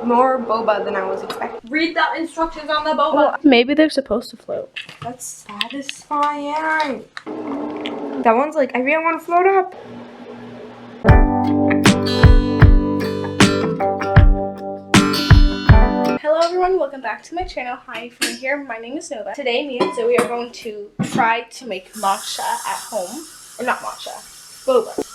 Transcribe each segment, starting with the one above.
more boba than I was expecting. Read the instructions on the boba. Well, maybe they're supposed to float. That's satisfying. That one's like, I really want to float up. Hello everyone, welcome back to my channel. Hi, if you're new here, my name is Nova. Today me and Zoe are going to try to make matcha at home. Or not matcha, boba.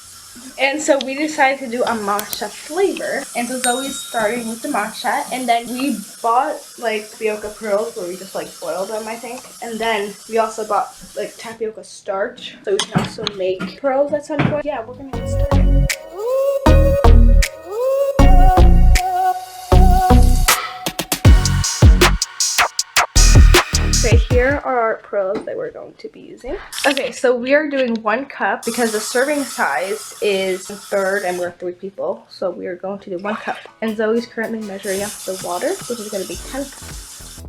And so we decided to do a matcha flavor. And so Zoe's starting with the matcha. And then we bought like tapioca pearls where we just like boiled them, I think. And then we also bought like tapioca starch. So we can also make pearls at some point. Yeah, we're gonna get started. Okay, here are our pearls that we're going to be using. Okay, so we are doing 1 cup because the serving size is 1/3 and we're 3 people. So we are going to do 1 cup. And Zoe's currently measuring up the water, which is going to be 10 cups.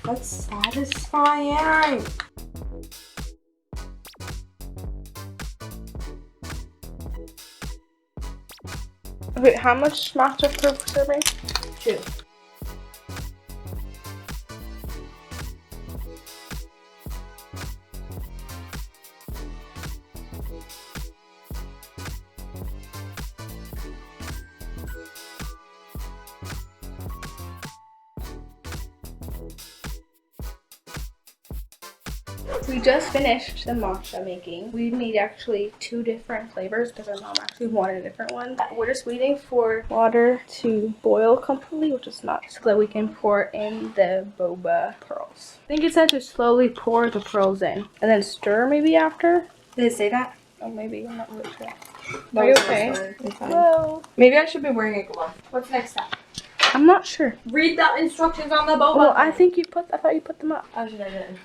That's satisfying. Wait, how much matcha per serving? 2. We just finished the matcha making. We made actually 2 different flavors because our mom actually wanted a different one. We're just waiting for water to boil completely, which is not, so that we can pour in the boba pearls. I think it said to slowly pour the pearls in and then stir maybe after. Did it say that? Oh, maybe. I'm not really sure. That Are you was okay? it's fine. Hello. Maybe I should be wearing a glove. What's next step? I'm not sure. Read the instructions on the boba. Well, I thought you put them up. Oh, shit, I didn't.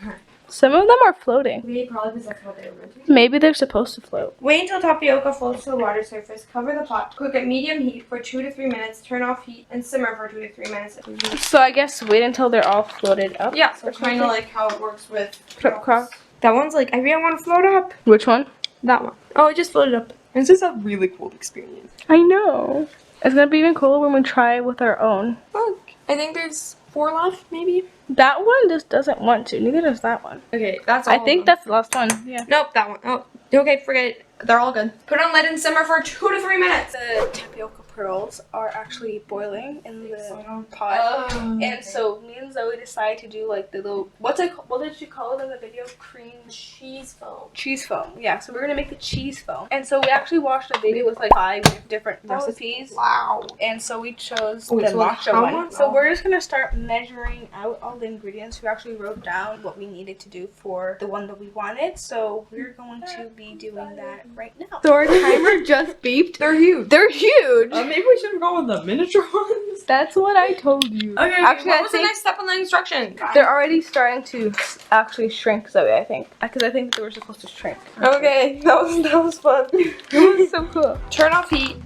Some of them are floating. Wait, probably because that's what they were meant to. Maybe they're supposed to float. Wait until tapioca floats to the water surface. Cover the pot. Cook at medium heat for 2 to 3 minutes. Turn off heat and simmer for 2 to 3 minutes. So I guess wait until they're all floated up. Yeah, so kind of like how it works with Crop crock. That one's like, I really want to float up. Which one? That one. Oh, it just floated up. It's just a really cool experience. I know. It's gonna be even cooler when we try it with our own. Look, I think there's 4 left, maybe. That one just doesn't want to. Neither does that one. Okay, that's all. I think that's the last one. Yeah. Nope, that one. Oh, okay, forget it. They're all good. Put on lid and simmer for 2 to 3 minutes. The tapioca pearls are actually boiling in the pot. And so me and Zoe decided to do like the little, what did you call it in the video? Cream Cheese foam. cheese foam. Yeah, so we're gonna make the cheese foam. And so we actually watched a video with like 5 different recipes. Wow. And so we chose Wait, the so matcha how one. much? So we're just gonna start measuring out all the ingredients. We actually wrote down what we needed to do for the one that we wanted. So we're going to be doing that right now. So our timer just beeped. They're huge. They're huge. Maybe we should have gone with the miniature ones. That's what I told you. Okay, Actually, what I was the think next step on the instruction? they're already starting to actually shrink, Zoe, I think. Because I think they were supposed to shrink. Okay, that was fun. It was so cool. Turn off heat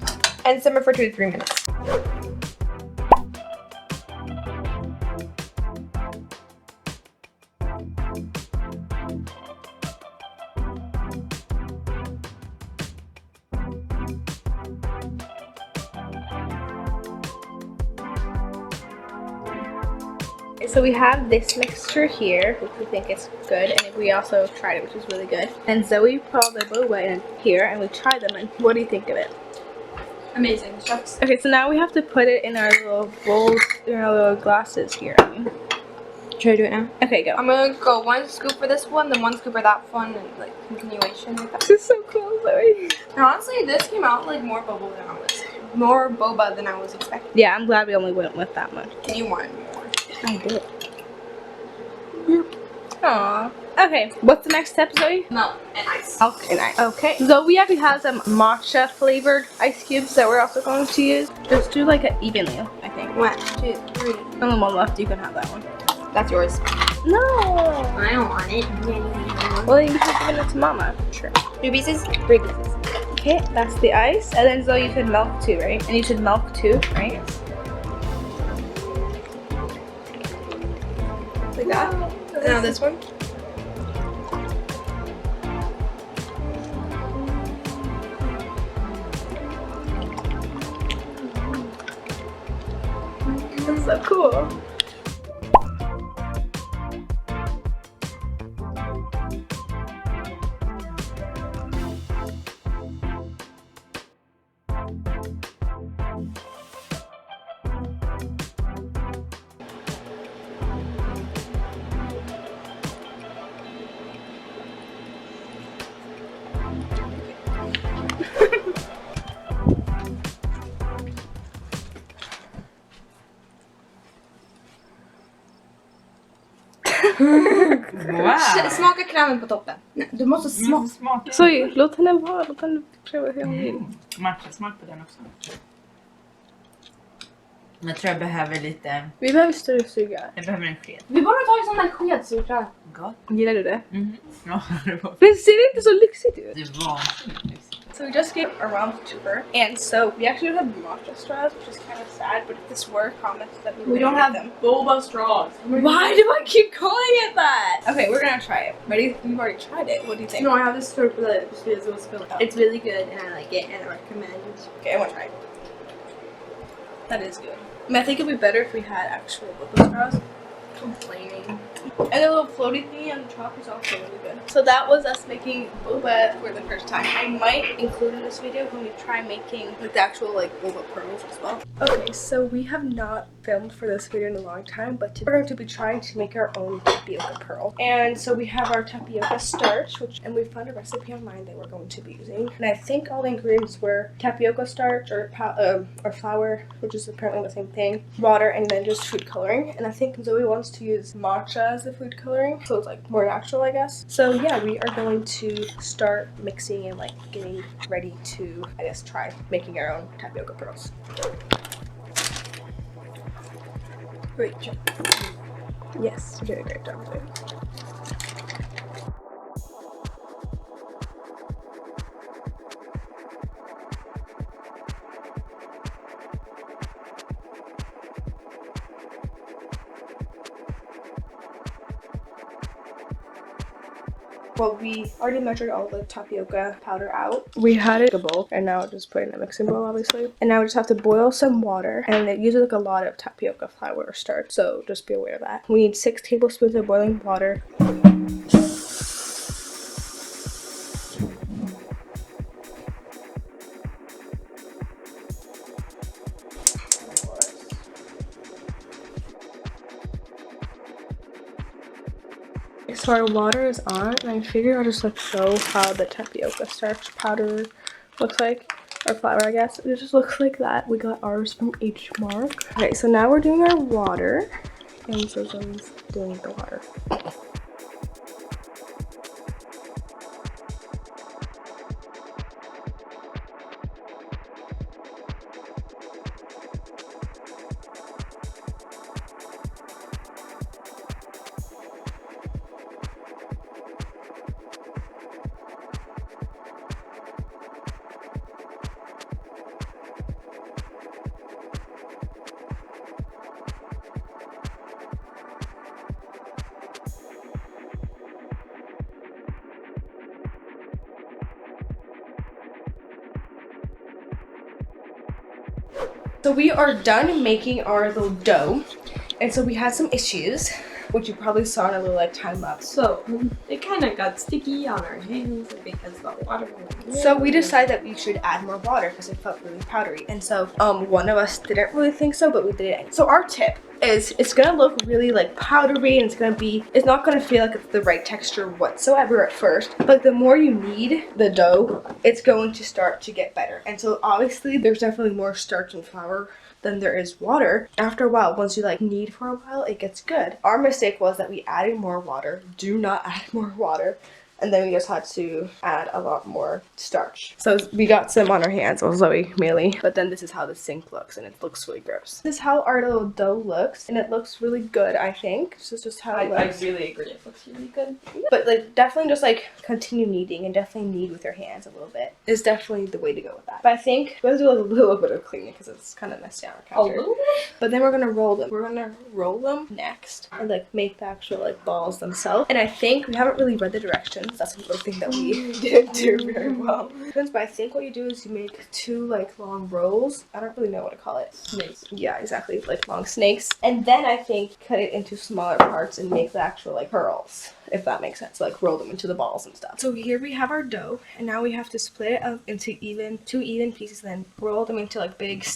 and simmer for 2 to 3 minutes. So we have this mixture here, which we think is good, and we also tried it, which is really good. And Zoe put all the boba in here, and we tried them, and what do you think of it? Amazing. Chefs. Okay, so now we have to put it in our little bowls, in our little glasses here. Should I do it now? Okay, go. I'm gonna go 1 scoop for this one, then 1 scoop for that one, and like continuation. Like that. This is so cool, Zoe. And honestly, this came out like more boba than I was expecting. Yeah, I'm glad we only went with that much. And you wanted more. I did. Aww. Okay, what's the next step, Zoe? Milk and ice. Milk and ice. Okay. Zoe actually has some matcha flavored ice cubes that we're also going to use. Just do like it evenly, I think. 1, 2, 3. Only one left. You can have that one. That's yours. No. I don't want it. Well, then you have given it to Mama. Sure. 2 pieces? 3 pieces. Okay, that's the ice. And then Zoe, you said milk too, right? And you said milk too, right? Yes. Like that. Now this one. so cool. Wow! Smaka krämen på toppen. Nej, du måste smaka. Zoey, låt henne vara. Låt henne pröva hur hon vill. Matcha-smak på den också. Jag tror jag behöver lite... Vi behöver större suga. Jag behöver en sked. Vi borde ta en sån där sked så vi klarar. Gott. Gillar du det? Ja, det var... Men ser det inte så lyxigt ut? Det var lyxigt. So we just gave a round tour, and so we actually don't have matcha straws, which is kind of sad. But if this were comments that we don't get have them. boba straws. Why do I keep calling it that? Okay, we're gonna try it. Ready? We've already tried it. What do you think? No, I have this for the because it was spilled out. It's really good and I like it and I recommend. Okay, I want to try it. That is good. I mean, I think it'd be better if we had actual boba straws. Complaining. And the little floaty thingy on the top is also really good. So that was us making boba for the first time. I might include in this video when we try making like the actual like boba pearls as well. Okay, so we have not filmed for this video in a long time, but today we're going to be trying to make our own tapioca pearl. And so we have our tapioca starch, and we found a recipe online that we're going to be using. And I think all the ingredients were tapioca starch or flour, which is apparently the same thing, water, and then just food coloring. And I think Zoey wants to use matcha as the food coloring, so it's like more natural, I guess. So yeah, we are going to start mixing and like getting ready to, I guess, try making our own tapioca pearls. Great job. Yes, you did a great job, Zoey. Well, we already measured all the tapioca powder out. We had it in a bowl, and now just put it in a mixing bowl, obviously. And now we just have to boil some water, and it uses like a lot of tapioca flour or starch, so just be aware of that. We need 6 tablespoons of boiling water. So our water is on, and I figure I'll just like show how the tapioca starch powder looks like, or flour, I guess. It just looks like that. We got ours from H Mark. Okay, so now we're doing our water, and so Zoe's doing the water. So we are done making our little dough, and so we had some issues, which you probably saw in a little like time lapse. So it kind of got sticky on our hands because the water. So we decided that we should add more water because it felt really powdery, and so one of us didn't really think so, but we did it. So our tip is it's gonna look really like powdery, and it's not gonna feel like it's the right texture whatsoever at first, but the more you knead the dough, it's going to start to get better. And so obviously there's definitely more starch and flour than there is water. After a while, once you like knead for a while, it gets good. Our mistake was that we added more water. Do not add more water. And then we just had to add a lot more starch. So we got some on our hands, well, Zoey mainly. But then this is how the sink looks, and it looks really gross. This is how our little dough looks, and it looks really good, I think. This is just how it looks. I really agree, it looks really good. But like definitely just like continue kneading, and definitely knead with your hands a little bit is definitely the way to go with that. But I think we have to do like a little bit of cleaning because it's kind of messy on our counter. A little bit? But then we're gonna roll them. We're gonna roll them next and like make the actual like balls themselves. And I think we haven't really read the directions, That's another thing that we didn't do very well. But I think what you do is you make 2 like long rolls. I don't really know what to call it. Snakes. Yeah, exactly, like long snakes. And then I think cut it into smaller parts and make the actual like pearls, if that makes sense. Like roll them into the balls and stuff. So here we have our dough, and now we have to split it up into 2 even pieces, then roll them into like big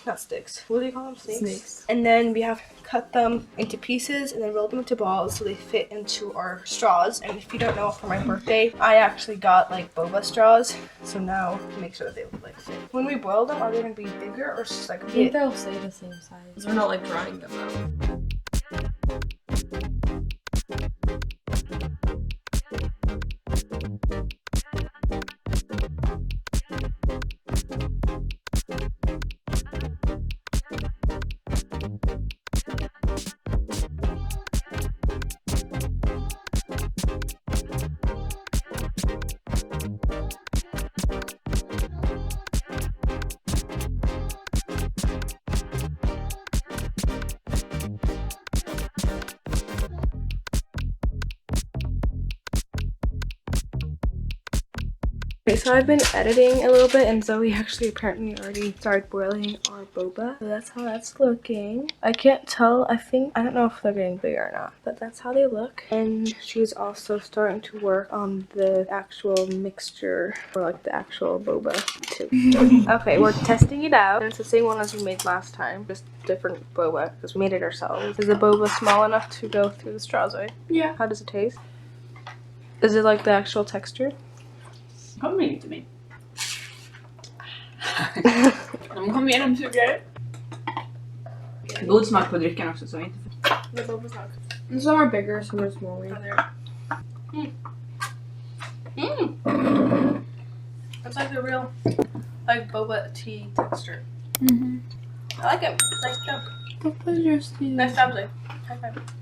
not sticks. What do you call them? Snakes. And then we have to cut them into pieces and then roll them into balls so they fit into our straws. And if you don't know, for my birthday, I actually got like boba straws. So now make sure that they like fit. When we boil them, are they gonna be bigger or just like? I think they'll stay the same size. 'Cause we're not like drying them out. Okay, so I've been editing a little bit, and Zoe actually apparently already started boiling our boba. So that's how that's looking. I can't tell. I don't know if they're getting bigger or not, but that's how they look. And she's also starting to work on the actual mixture for like the actual boba too. Okay, we're testing it out. And it's the same one as we made last time, just different boba because we made it ourselves. Is the boba small enough to go through the straws, right? Yeah. How does it taste? Is it like the actual texture? Kom inte mig. De kom igenom sugrör. God smak på drycken också, så inte. The boba's not good. Some are bigger, some are smaller. It's like the real, like boba tea texture. I like it. Nice job. The pleasure, Steve. Nice job, Zoe. High five.